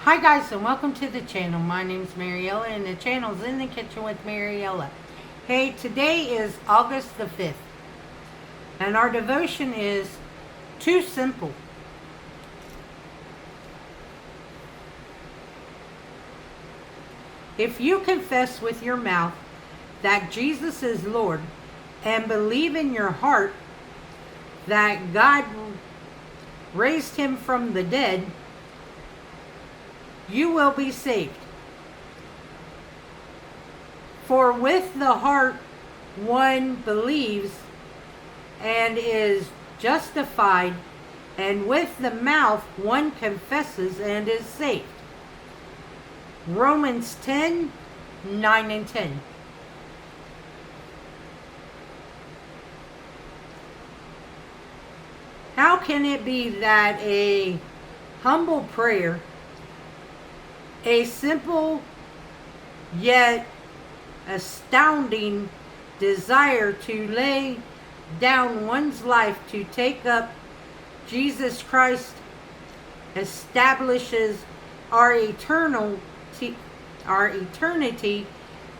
Hi guys and welcome to the channel. My name's Mariella and the channel's In the Kitchen with Mariella. Hey, today is August the 5th and our devotion is Too Simple. If you confess with your mouth that Jesus is Lord and believe in your heart that God raised him from the dead, you will be saved. For with the heart one believes and is justified, and with the mouth one confesses and is saved. Romans 10:9 and 10. How can it be that a humble prayer, a simple yet astounding desire to lay down one's life to take up Jesus Christ, establishes our eternity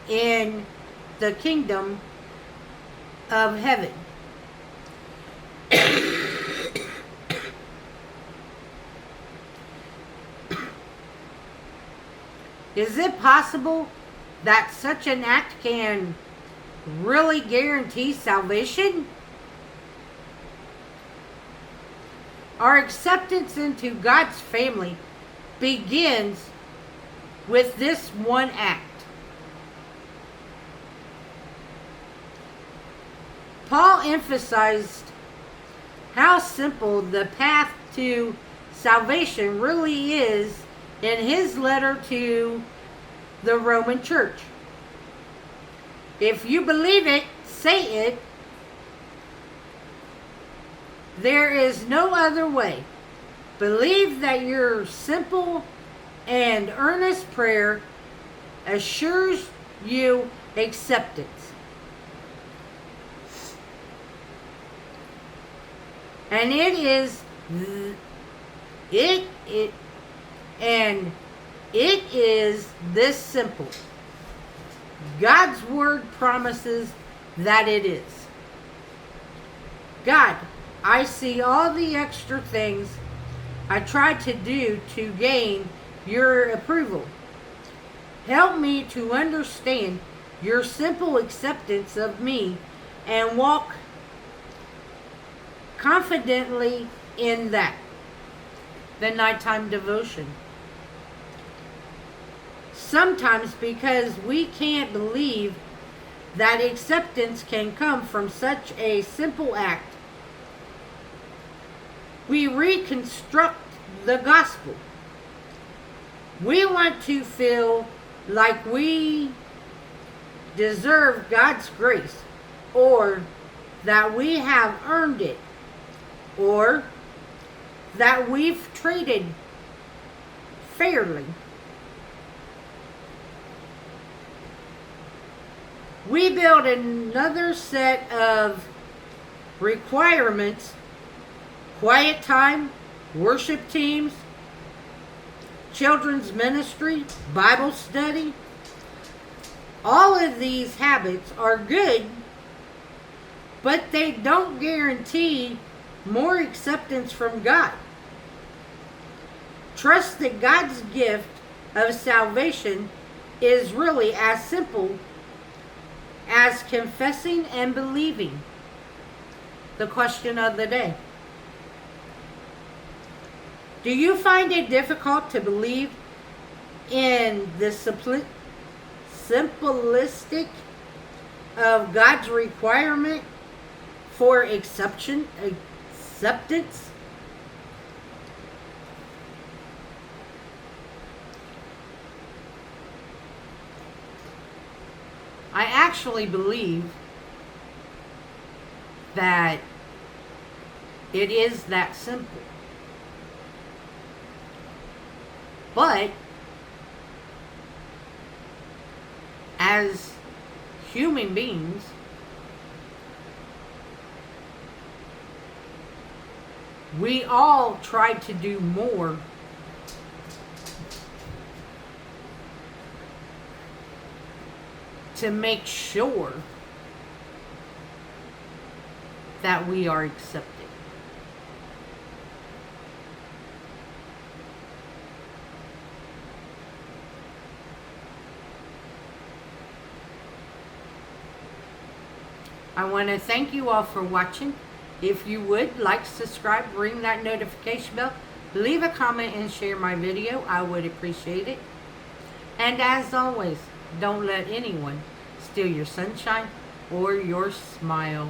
in the kingdom of heaven? Is it possible that such an act can really guarantee salvation? Our acceptance into God's family begins with this one act. Paul emphasized how simple the path to salvation really is in his letter to the Roman church. If you believe it, say it. There is no other way. Believe that your simple and earnest prayer assures you acceptance. And it is this simple. God's word promises that it is. God, I see all the extra things I tried to do to gain your approval. Help me to understand your simple acceptance of me and walk confidently in that. The nighttime devotion. Sometimes because we can't believe that acceptance can come from such a simple act, we reconstruct the gospel. We want to feel like we deserve God's grace, or that we have earned it, or that we've traded fairly. We build another set of requirements: quiet time, worship teams, children's ministry, Bible study. All of these habits are good, but they don't guarantee more acceptance from God. Trust that God's gift of salvation is really as simple as confessing and believing. The question of the day: do you find it difficult to believe in the simplistic of God's requirement for acceptance? I actually believe that it is that simple. But as human beings, we all try to do more to make sure that we are accepted. I want to thank you all for watching. If you would, like, subscribe, ring that notification bell, leave a comment and share my video. I would appreciate it. And as always, don't let anyone steal your sunshine or your smile.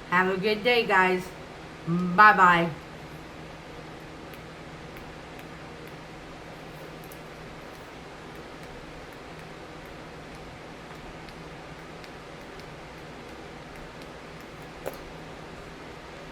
Have a good day, guys. Bye-bye.